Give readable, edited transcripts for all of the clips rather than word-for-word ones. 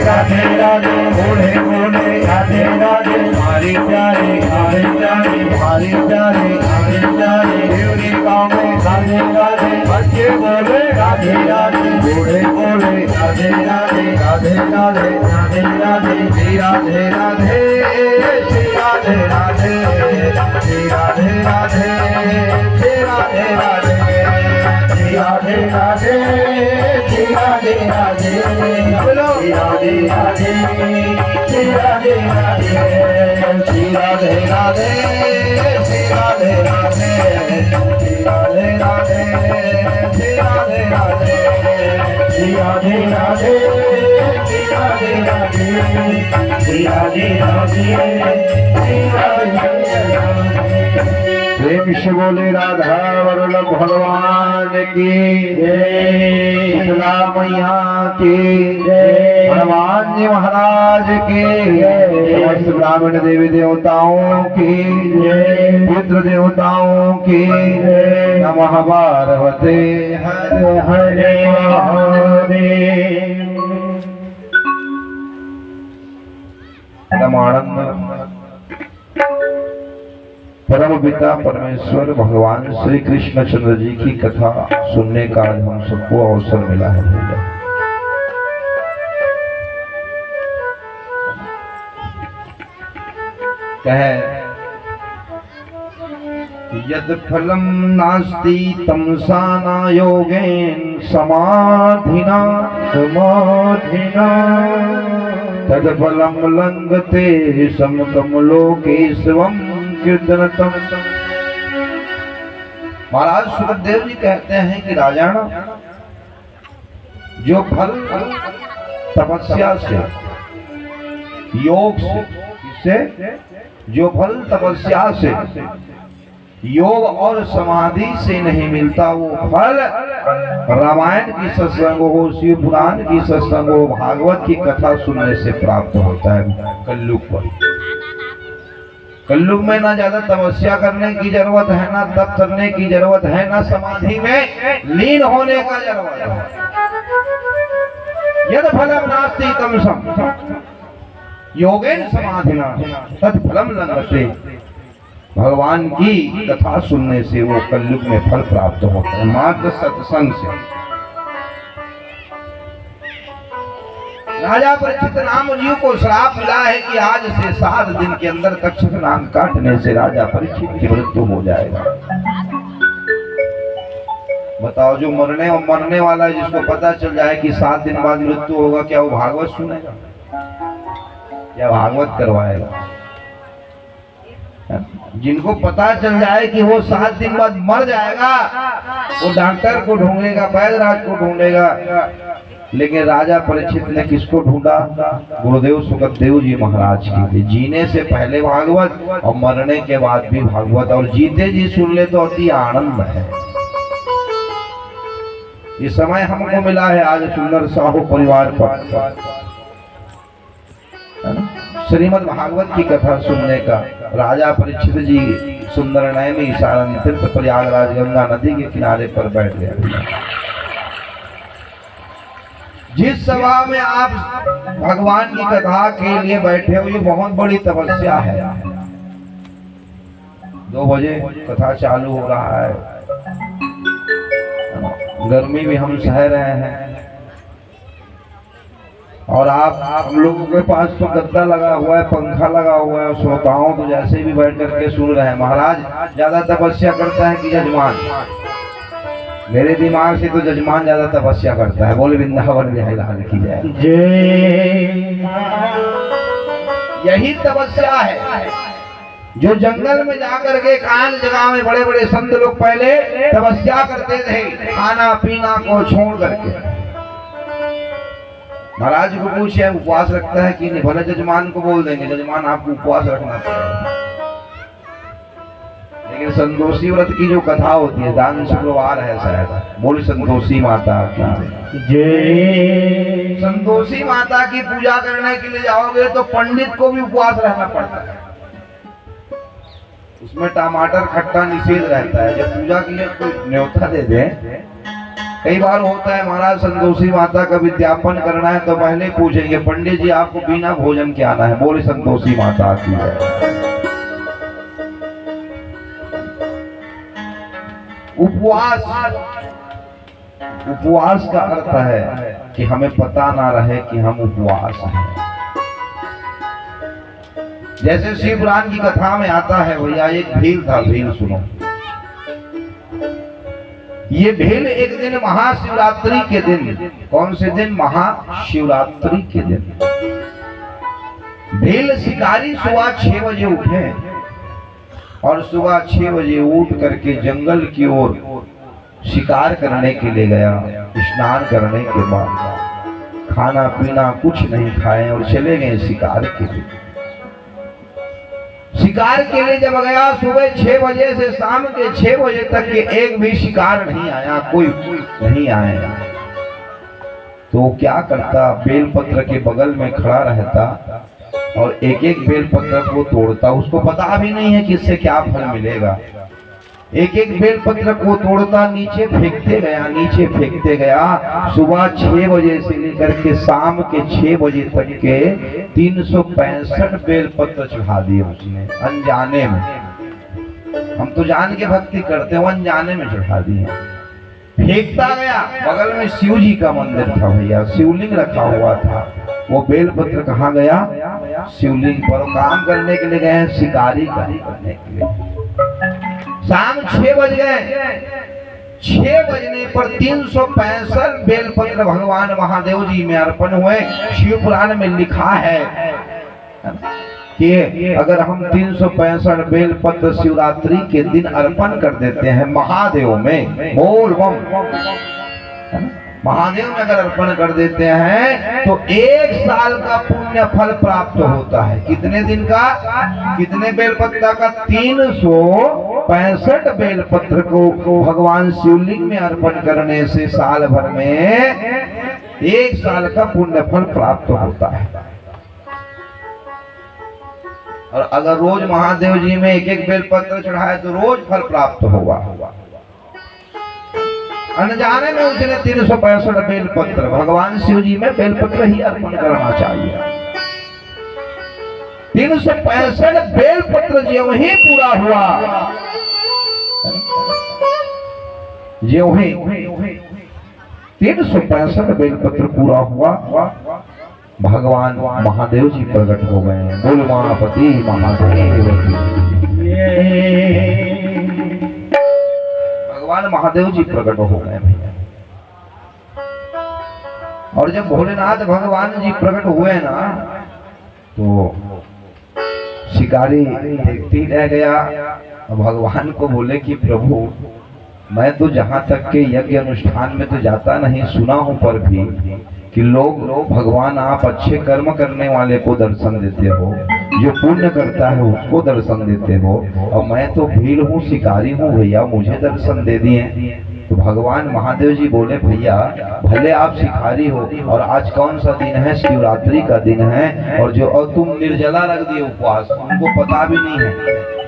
राधे राधे भोले भोले राधे राधे हमारे प्यारे हमारे प्यारे हमारे प्यारे हमारे प्यारे देवरी गाँव में राधे राधे बच्चे बोले राधे राधे बूढ़े बोले राधे राधे राधे राधे राधे राधे श्री राधे राधे श्री राधे राधे श्री राधे राधे श्री राधे राधे श्री राधे राधे श्री राधे राधे बोलो राधे राधे श्री राधे राधे श्री राधे राधे श्री राधे राधे श्री राधे राधे श्री राधे राधे श्री राधे राधे श्री राधे राधे श्री राधे राधे श्री राधे प्रेम से बोले राधा वल्लभ भगवान की जय, शीतला मैया की जय, हनुमान जी महाराज की जय, समस्त ब्राह्मण देवी देवताओं की जय, पुत्र देवताओं की जय। नमः पार्वते हरे हरे महादेव। परमानंद परम पिता परमेश्वर भगवान श्री कृष्ण चंद्र जी की कथा सुनने का आज हम सबको अवसर मिला है। कहे यद फलम नास्ति तमसा न योगेन समाधिना समाधिना तद फलम लंघते समतम लोकेशवम कीर्तनतम। महाराज सुखदेव जी कहते हैं कि राजान जो फल तपस्या से योग से जो फल तपस्या से योग और समाधि से नहीं मिलता वो फल रामायण की सत्संग हो, शिव पुराण की सत्संग हो, भागवत की कथा सुनने से प्राप्त होता है। कलयुग पर कलयुग में ना ज्यादा तपस्या करने की जरूरत है, ना तप करने की जरूरत है, ना समाधि में लीन होने का जरूरत है। यद फलम नास्ति तमसम योगेन समाधिना तद फलम लंघते। भगवान की कथा सुनने से वो कलयुग में फल प्राप्त होता है, मात्र सत्संग से। राजा परीक्षित नाम जीव को श्राप मिला है कि आज से 7 दिन के अंदर तक्षक नाग काटने से राजा परीक्षित की मृत्यु हो जाएगा। बताओ, जो मरने वाला है, जिसको पता चल जाए कि 7 दिन बाद मृत्यु होगा, क्या वो भागवत सुनेगा? क्या भागवत करवाएगा? जिनको पता चल जाए कि वो 7 दिन बाद मर जाएगा, वो डॉक्टर को ढूंढेगा, वैद्यराज को ढूंढेगा। लेकिन राजा परीक्षित ने किसको ढूंढा? गुरुदेव सुखदेव जी महाराज की। जीने से पहले भागवत और मरने के बाद भी भागवत, और जीते जी सुन ले तो अति आनंद है। ये समय हमको मिला है आज सुंदर साहू परिवार पर श्रीमद् भागवत की कथा सुनने का। राजा परीक्षित जी सुंदर नयनी सारण तीर्थ प्रयागराज गंगा नदी के किनारे पर बैठ गए। जिस सभा में आप भगवान की कथा के लिए बैठे हो, ये बहुत बड़ी तपस्या है। 2 बजे कथा चालू हो रहा है, गर्मी भी हम सह रहे हैं, और आप हम लोगों के पास तो गद्दा लगा हुआ है, पंखा लगा हुआ है, श्रोताओं तो जैसे भी बैठ करके सुन रहे हैं। महाराज ज्यादा तपस्या करता है कि जजमान? मेरे दिमाग से तो जजमान ज्यादा तपस्या करता है। बोले वृंदावन बिहारी लाल की जय। यही तपस्या है जो जंगल में जाकर के कान जगह में बड़े बड़े संत लोग पहले तपस्या करते थे, खाना पीना को छोड़ करके। महाराज को पूछे उपवास रखता है कि नहीं? भले जजमान को बोल देंगे, जजमान आपको उपवास रखना पड़ेगा। लेकिन संतोषी व्रत की जो कथा होती है, दान शुक्रवार है शायद, बोली संतोषी माता की जय। संतोषी माता की पूजा करने के लिए जाओगे तो पंडित को भी उपवास रहना पड़ता है। उसमें टमाटर खट्टा निषेध रहता है। जब पूजा के लिए कोई न्योता दे दे कई बार होता है महाराज संतोषी माता का विज्ञापन करना है तो पहले पूछेंगे पंडित जी आपको बिना भोजन के आना है, बोले संतोषी माता की है। उपवास का अर्थ है कि हमें पता ना रहे कि हम उपवास हैं। जैसे शिव पुराण की कथा में आता है भैया, एक भील था, भील सुनो। ये भील एक दिन महाशिवरात्रि के दिन, कौन से दिन? महाशिवरात्रि के दिन भील शिकारी सुबह 6 बजे उठे और सुबह 6 बजे उठ करके जंगल की ओर शिकार करने के लिए गया। स्नान करने के बाद खाना पीना कुछ नहीं खाए और चले गए शिकार के लिए। शिकार के लिए जब गया सुबह 6 बजे से शाम के 6 बजे तक के एक भी शिकार नहीं आया, कोई नहीं आया। तो क्या करता, बेलपत्र के बगल में खड़ा रहता और एक एक बेलपत्र को तोड़ता। उसको पता भी नहीं है कि इससे क्या फल मिलेगा। एक एक बेलपत्र को तोड़ता, नीचे फेंकते गया, नीचे फेंकते गया। सुबह 6 बजे से लेकर के शाम के 6 बजे तक के 365 बेलपत्र चढ़ा दिए उसने, अनजाने में। हम तो जान के भक्ति करते हैं, अनजाने में चढ़ा दिए। फेंकता गया, बगल में शिव जी का मंदिर था भैया, शिवलिंग रखा हुआ था। वो बेलपत्र कहाँ गया? शिवलिंग पर। काम करने के लिए गए हैं, शिकारी काम करने के लिए। शाम 6 बज गए। 6 बजने पर 365 बेलपत्र भगवान महादेव जी में अर्पण हुए। शिव पुराण में लिखा है कि अगर हम 365 बेलपत्र शिवरात्रि के दिन अर्पण कर देते हैं महादेव में, बोल बम, महादेव में अगर अर्पण कर देते हैं तो 1 साल का पुण्य फल प्राप्त होता है। कितने दिन का? कितने बेलपत्र का? 365 बेलपत्र को भगवान शिवलिंग में अर्पण करने से साल भर में 1 साल का पुण्य फल प्राप्त होता है। और अगर रोज महादेव जी में एक एक बेलपत्र चढ़ाए तो रोज फल प्राप्त होगा। अनजाने में उसने 365 बेलपत्र, भगवान शिव जी में बेलपत्र ही अर्पण करना चाहिए। 365 बेलपत्र ज्यों ही पूरा हुआ, ज्यों ही 365 बेलपत्र पूरा हुआ, भगवान महादेव जी प्रकट हो गए हैं। बोल महापति महादेव भगवान महादेव जी प्रकट हो गए भैया। और जब भोलेनाथ भगवान जी प्रकट हुए ना तो शिकारी देखते रह गया। भगवान को बोले कि प्रभु मैं तो जहाँ तक के यज्ञ अनुष्ठान में तो जाता नहीं, सुना हूँ पर भी कि लोग भगवान आप अच्छे कर्म करने वाले को दर्शन देते हो, जो पुण्य करता है उसको दर्शन देते हो, और मैं तो भील हूँ, शिकारी हूँ भैया, मुझे दर्शन दे दिए। तो भगवान महादेव जी बोले भैया भले आप शिकारी हो और आज कौन सा दिन है? शिवरात्रि का दिन है। और तुम निर्जला रख दिए उपवास, उनको पता भी नहीं है।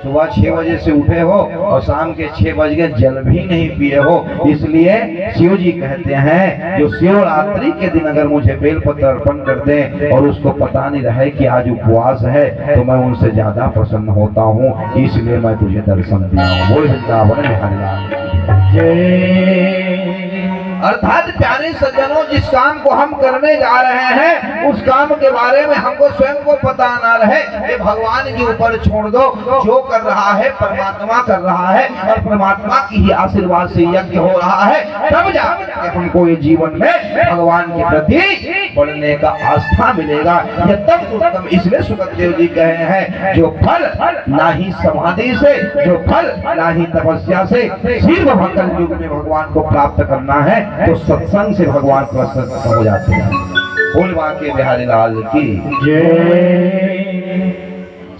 सुबह 6 बजे से उठे हो और शाम के 6 बज गए, जल भी नहीं पिए हो। इसलिए शिव जी कहते हैं जो शिवरात्रि के दिन अगर मुझे बेलपत्र अर्पण कर दे और उसको पता नहीं रहे कि आज उपवास है तो मैं उनसे ज्यादा प्रसन्न होता हूँ, इसलिए मैं तुझे दर्शन दिया हूँ। बोल वृंदावन बिहारी लाल अर्थात प्यारे सज्जनों, जिस काम को हम करने जा रहे हैं उस काम के बारे में हमको स्वयं को पता ना रहे, ये भगवान के ऊपर छोड़ दो। जो कर रहा है परमात्मा कर रहा है और परमात्मा की ही आशीर्वाद से यज्ञ हो रहा है, तब जाकर हमको ये जीवन में भगवान के प्रति बढ़ने का आस्था मिलेगा। ये तब उत्तम, इसलिए सुखदेव जी कहे हैं जो फल ना ही समाधि से, जो फल ना ही तपस्या से, सिर्फ भक्ति युग में भगवान को प्राप्त करना है तो सत्संग से भगवान प्रसन्न हो जाते हैं। बोलवा के बिहारी लाल की जय।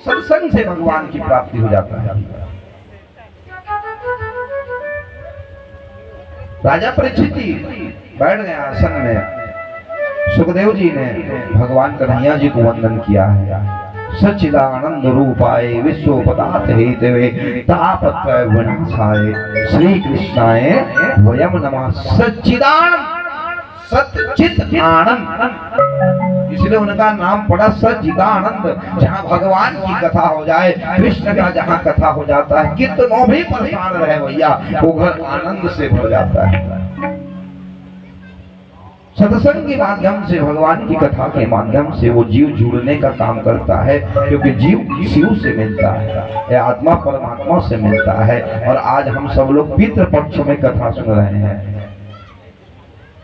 सत्संग से भगवान की प्राप्ति हो जाता है। राजा परीक्षित जी बैठ गए आसन में। सुखदेव जी ने भगवान कन्हैया जी को वंदन किया है। सच्चिदानंद रूपाय विश्वोपदात हेतवे तापत्रय विनाशाय श्री कृष्णाय वयम नमः। सच्चिदानंद, सच्चित आनंद, इसलिए उनका नाम पड़ा सच्चिदानंद। जहाँ भगवान की कथा हो जाए, कृष्ण का जहाँ कथा हो जाता है, कितनों भी परेशान रहे भैया, वो घर आनंद से भर जाता है। सत्संग के माध्यम से, भगवान की कथा के माध्यम से वो जीव जुड़ने का काम करता है, क्योंकि जीव शिव से मिलता है, आत्मा परमात्मा से मिलता है। और आज हम सब लोग पितृ पक्ष में कथा सुन रहे हैं,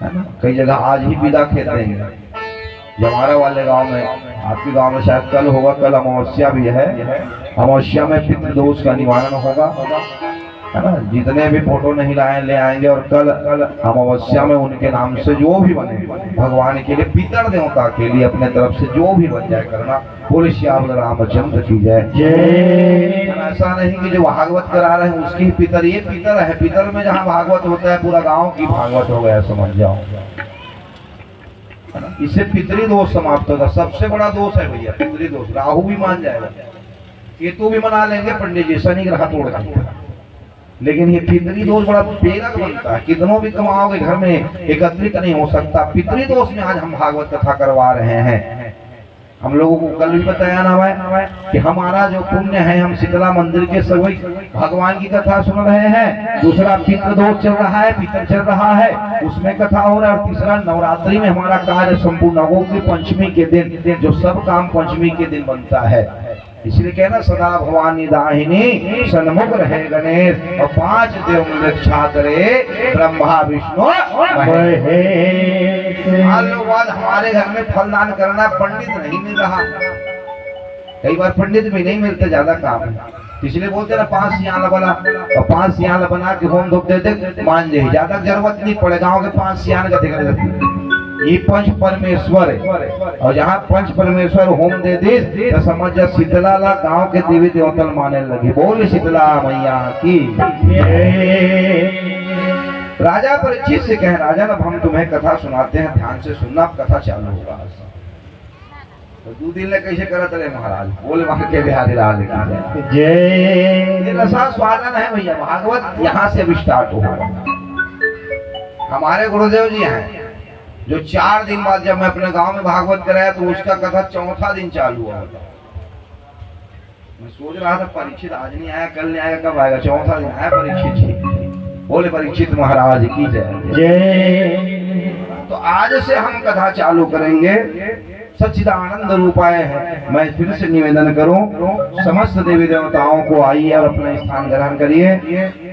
है ना। कई जगह आज ही विदा खेते हैं। जमारा वाले गांव में, आपके गांव में शायद कल होगा, कल अमावस्या भी है। अमावस्या में पितृदोष का निवारण होगा, है ना। जितने भी फोटो नहीं लाए ले आएंगे, और कल अमावस्या में उनके नाम से जो भी बने भगवान के लिए, पितर देवता के लिए अपने तरफ से जो भी बन जाए करना। बोले श्याम रामचंद्र की जय। ऐसा नहीं कि जो भागवत करा रहे हैं उसकी पितर, ये पितर है। पितर में जहाँ भागवत होता है, पूरा गाँव की भागवत हो गया, समझ जाओ। इससे पितरी दोष समाप्त होगा। सबसे बड़ा दोष है भैया पितरी दोष। राहु भी मान जाएगा, केतु भी मना लेंगे पंडित जी, शनि ग्रह तोड़ देंगे, लेकिन ये पितरी दोष बड़ा बेरक बनता है। कितनों भी कमाओगे, घर में एकत्रित नहीं हो सकता। पितरी दोष में आज हम भागवत कथा करवा रहे हैं। हम लोगों को कल भी बताया ना है कि हमारा जो पुण्य है, हम शीतला मंदिर के सभी भगवान की कथा सुन रहे हैं। दूसरा पितृदोष चल रहा है, पितर चल रहा है, उसमें कथा हो रहा है। और तीसरा नवरात्रि में हमारा कार्य संपूर्ण हो कि पंचमी के दिन जो सब काम पंचमी के दिन बनता है। इसलिए कहना सदा भवानी दाहिनी सन्मुख रहे गणेश, और 5 देव रक्षा करे ब्रह्मा विष्णु महेश। बाद हमारे घर में फलदान करना, पंडित नहीं मिल रहा। कई बार पंडित भी नहीं मिलते, ज्यादा काम है। इसलिए बोलते ना 5 सियाला बना, और 5 सियाला बना के होम धूप देते मान जाए, ज्यादा जरूरत नहीं पड़े। गाँव के 5 सियान का दिक्कत, ये पंच परमेश्वर है। और जहाँ पंच परमेश्वर होम दे दे तो समझ जा शीतला गांव के देवी देवता माने लगे। बोल शीतला मैया की। राजा परीक्षित से कहे, राजा अब हम तुम्हें कथा सुनाते हैं, ध्यान से सुनना। कथा चालू होगा। तो 2 दिन ले कैसे करत रहे महाराज। बोले वहां के बिहारी लाल जय। ये रसा स्वादन है भैया, भागवत यहाँ से भी स्टार्ट होगा। हमारे गुरुदेव जी हैं, जो 4 दिन बाद जब मैं अपने गांव में भागवत कराया, तो उसका कथा 4था दिन चालू हुआ। मैं सोच रहा था परीक्षित आज नहीं आया, कल नहीं आया, कब आएगा। 4था दिन आया परीक्षित जी। बोले परीक्षित महाराज की जय जय। तो आज से हम कथा चालू करेंगे। सच्चिदानंद रूपाय है। मैं फिर से निवेदन करूं, समस्त देवी देवताओं को आइए और अपना स्थान ग्रहण करिए।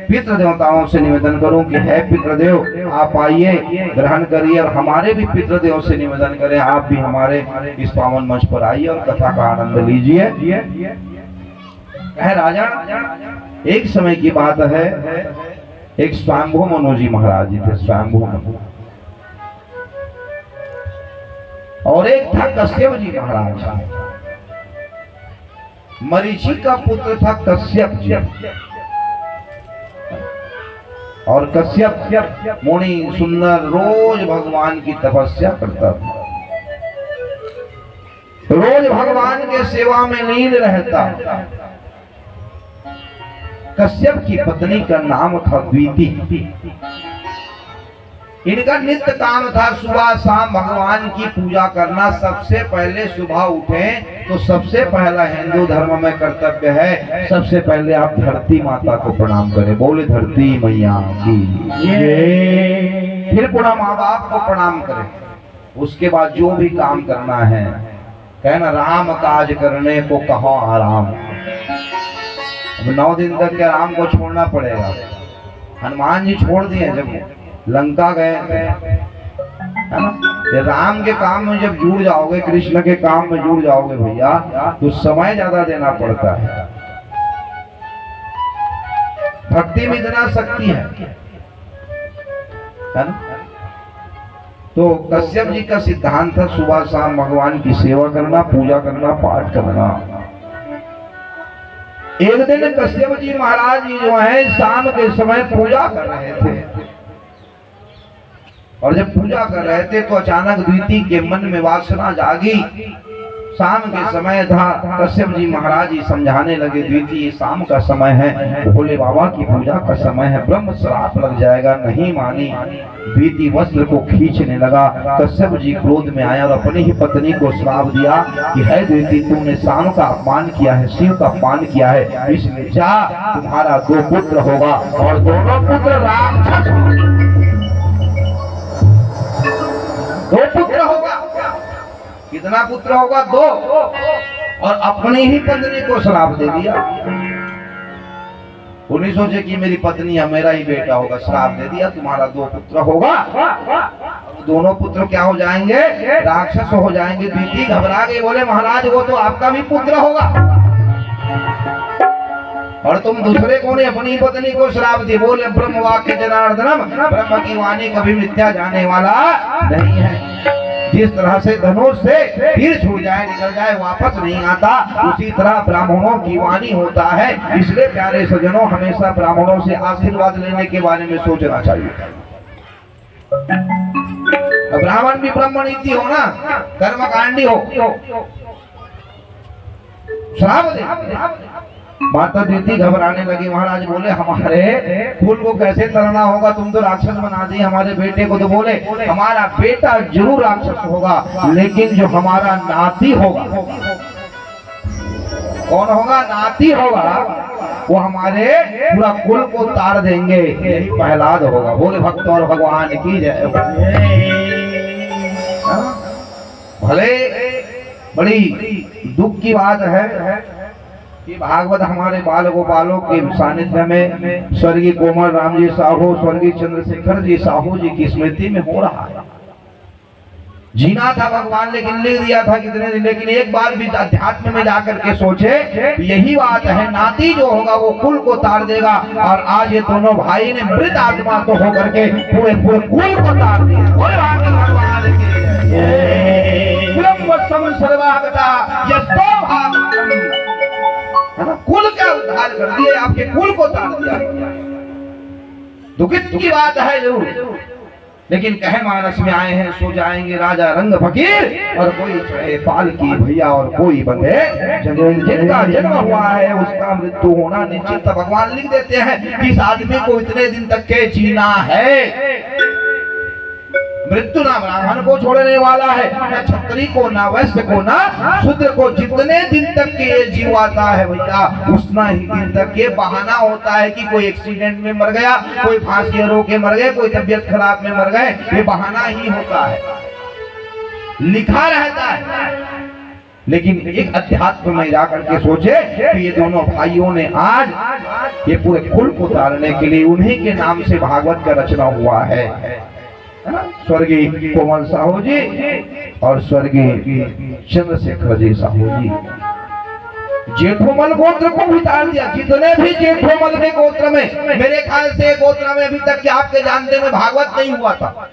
पितृ देवताओं से निवेदन करूं कि है पितृदेव आप आइए, ग्रहण करिए। और हमारे भी पितृदेव से निवेदन करें, आप भी हमारे इस पावन मंच पर आइए और कथा का आनंद लीजिए। राजा, एक समय की बात है, एक स्वयंभू मनु जी महाराज जी थे। स्वयंभू मनु, और एक था कश्यप जी महाराज। मरीचि का पुत्र था कश्यप जी। और कश्यप मुनि सुंदर रोज भगवान की तपस्या करता था, रोज भगवान के सेवा में लीन रहता। कश्यप की पत्नी का नाम था द्विति। इनका नित्य काम था सुबह शाम भगवान की पूजा करना। सबसे पहले सुबह उठे तो सबसे पहला हिंदू धर्म में कर्तव्य है, सबसे पहले आप धरती माता को प्रणाम करें। बोले धरती मैया की। फिर पुनः माँ बाप को प्रणाम करें। उसके बाद जो भी काम करना है, कहना राम काज करने को कहो आराम। अब 9 दिन तक के राम को छोड़ना पड़ेगा। हनुमान जी छोड़ दिए जब लंका गए, है ना। राम के काम में जब जुड़ जाओगे, कृष्ण के काम में जुड़ जाओगे भैया, तो समय ज्यादा देना पड़ता है। भक्ति में इतना शक्ति है ना। तो कश्यप जी का सिद्धांत था सुबह शाम भगवान की सेवा करना, पूजा करना, पाठ करना। एक दिन कश्यप जी महाराज जी जो है शाम के समय पूजा कर रहे थे, और जब पूजा कर रहे थे तो अचानक द्विति के मन में वासना जागी। शाम के समय था। कश्यप जी महाराज जी समझाने लगे, द्वितीय शाम का समय है, भोले बाबा की पूजा का समय है, ब्रह्म श्राप लग जाएगा। नहीं मानी, द्वितीय वस्त्र को खींचने लगा। कश्यप जी क्रोध में आया और अपनी ही पत्नी को श्राप दिया कि है द्वितीय, तुमने शाम का अपमान किया है, शिव का अपमान किया है, इसलिए जा, तुम्हारा 2 पुत्र होगा और दोनों पुत्र राक्षस होंगे। 2 पुत्र होगा। कितना पुत्र होगा? 2। और अपनी ही पत्नी को श्राप दे दिया। उन्हें सोचे कि मेरी पत्नी है, मेरा ही बेटा होगा, श्राप दे दिया, तुम्हारा 2 पुत्र होगा। दोनों पुत्र क्या हो जाएंगे? राक्षस हो जाएंगे। दीदी घबरा गए, बोले महाराज वो तो आपका भी पुत्र होगा और तुम दूसरे को ने अपनी पत्नी को श्राप दी। बोले ब्रह्म वाक्य जनार्दनम, ब्रह्म की वाणी कभी मिथ्या जाने वाला नहीं है। जिस तरह से धनुष से तीर छूट जाए, निकल जाए, वापस नहीं आता, उसी तरह ब्राह्मणों की वाणी होता है। इसलिए प्यारे सज्जनों, हमेशा ब्राह्मणों से आशीर्वाद लेने के बारे में सोचना चाहिए। ब्राह्मण भी ब्रह्मनीति हो ना, कर्मकांडी हो, श्राप दे। माता दीदी घबराने लगी। महाराज बोले हमारे फूल को कैसे तरना होगा? तुम तो राक्षस बना दी हमारे बेटे को। तो बोले हमारा बेटा जरूर राक्षस होगा, लेकिन जो हमारा नाती होगा, कौन होगा? नाती होगा, वो हमारे पूरा कुल को तार देंगे। यही प्रहलाद होगा। बोले भक्त और भगवान की जय। भले बड़ी दुख की बात है कि भागवत हमारे बाल गोपालों के सानिध्य में स्वर्गीय कोमल राम जी साहू, स्वर्गीय चंद्रशेखर जी साहू जी की स्मृति में हो रहा है। जीना था भगवान, लेकिन लिख दिया था कितने दिन। लेकिन एक बार भी अध्यात्म में जाकर के सोचे, यही बात है, नाती जो होगा वो कुल को तार देगा। और आज ये दोनों भाई ने मृत आत्मा तो होकर के पूरे पूरे कुल को तार दिया। कुल का उद्धार कर दिए, आपके कुल को तार दिया। दुखित की बात है जरूर, लेकिन कहे मानस में आए हैं, सो जाएंगे राजा रंग फकीर, और कोई चढ़े पाल की भैया और कोई बंधे जंगल। जिनका जन्म हुआ है उसका मृत्यु होना निश्चित। भगवान लिख देते हैं कि इस आदमी को इतने दिन तक के जीना है। मृत्यु ना ब्राह्मण को छोड़ने वाला है, न क्षत्रिय को, ना वैश्य को, ना शूद्र को। जितने दिन तक के ये जीव आता है भैया, उतना ही दिन तक ये बहाना होता है कि कोई एक्सीडेंट में मर गया, कोई फांसी रो के मर गए, कोई तबियत खराब में मर गए। ये बहाना ही होता है, लिखा रहता है। लेकिन एक अध्यात्म में जाकर के सोचे कि ये दोनों भाइयों ने आज ये पूरे कुल को तारने के लिए उन्हीं के नाम से भागवत का रचना हुआ है। स्वर्गीय कोमल साहू जी और स्वर्गीय चंद्रशेखर जी साहू जी। जेठोमल गोत्र को भी तार दिया। जितने भी जेठोमल के गोत्र में, मेरे ख्याल से गोत्र में अभी तक आपके जानते में भागवत नहीं हुआ था।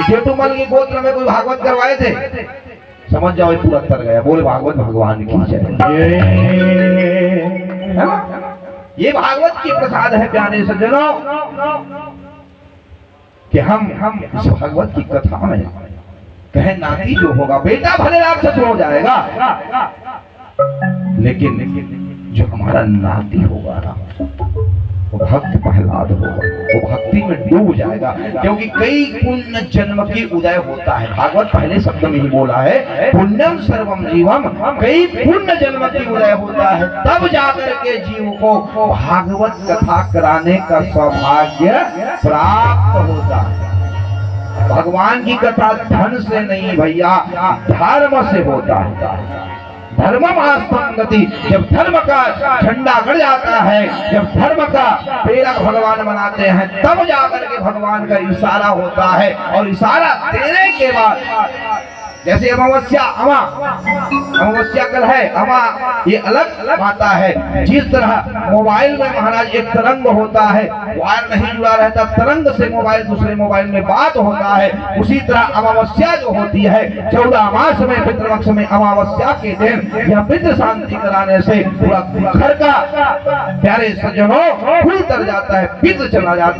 जेठोमल के गोत्र में कोई भागवत करवाए थे? समझ जाओ, पूरा तर गया। बोले भागवत भगवान की जय। ये भागवत की प्रसाद है प्यारे सज्जनों, कि हम इस भागवत की कथा में कहे नाती जो होगा, बेटा भले राक्षस हो जाएगा, लेकिन जो हमारा नाती होगा ना, वो भक्त प्रहलाद होगा। वो भक्ति में डूब जाएगा, क्योंकि कई पुण्य जन्म की उदय होता है। भागवत पहले शब्द में ही बोला है, पुण्यम सर्वम जीवम। कई पुण्य जन्म की उदय होता है, तब जाकर के जीव को भागवत कथा कराने का सौभाग्य प्राप्त होता है। भगवान की कथा धन से नहीं भैया, धर्म से होता है। धर्म गति। जब धर्म का झंडा गड़ जाता है, जब धर्म का प्रेरक भगवान बनाते हैं, तब जाकर के भगवान का इशारा होता है। और इशारा देने के बाद, जैसे अमावस्या, अमावस्या कल है, अमा ये अलग माता है। जिस तरह मोबाइल में महाराज एक तरंग होता है, वायर नहीं जुड़ा रहता, तरंग से मोबाइल दूसरे मोबाइल में बात होता है, उसी तरह अमावस्या जो होती है, 14 मास में पितृपक्ष में अमावस्या के दिन यह पितृ शांति कराने से पूरा घर का प्यारे सज्जनों फूल तर जाता है, पितृ चला जाता है।